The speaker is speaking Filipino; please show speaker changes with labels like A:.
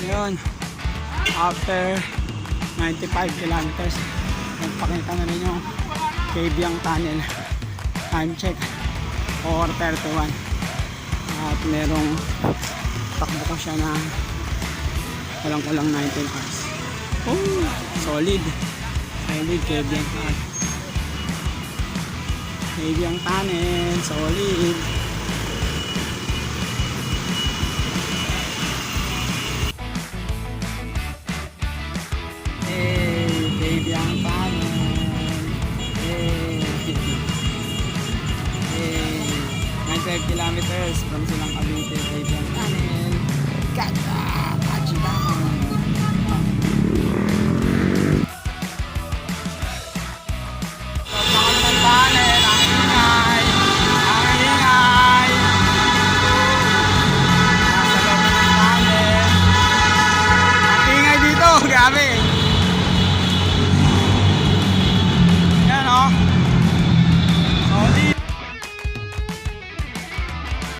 A: Ngayon, after 95 kilometers, nagpakita na rin yung Kabyang Tunnel. Time check 4:31 at merong takbo ko siya na walang 19 hours. Oh, solid Kabyang Tunnel. Kabyang Tunnel, solid. Kabyang Tunnel. 95 kilometers from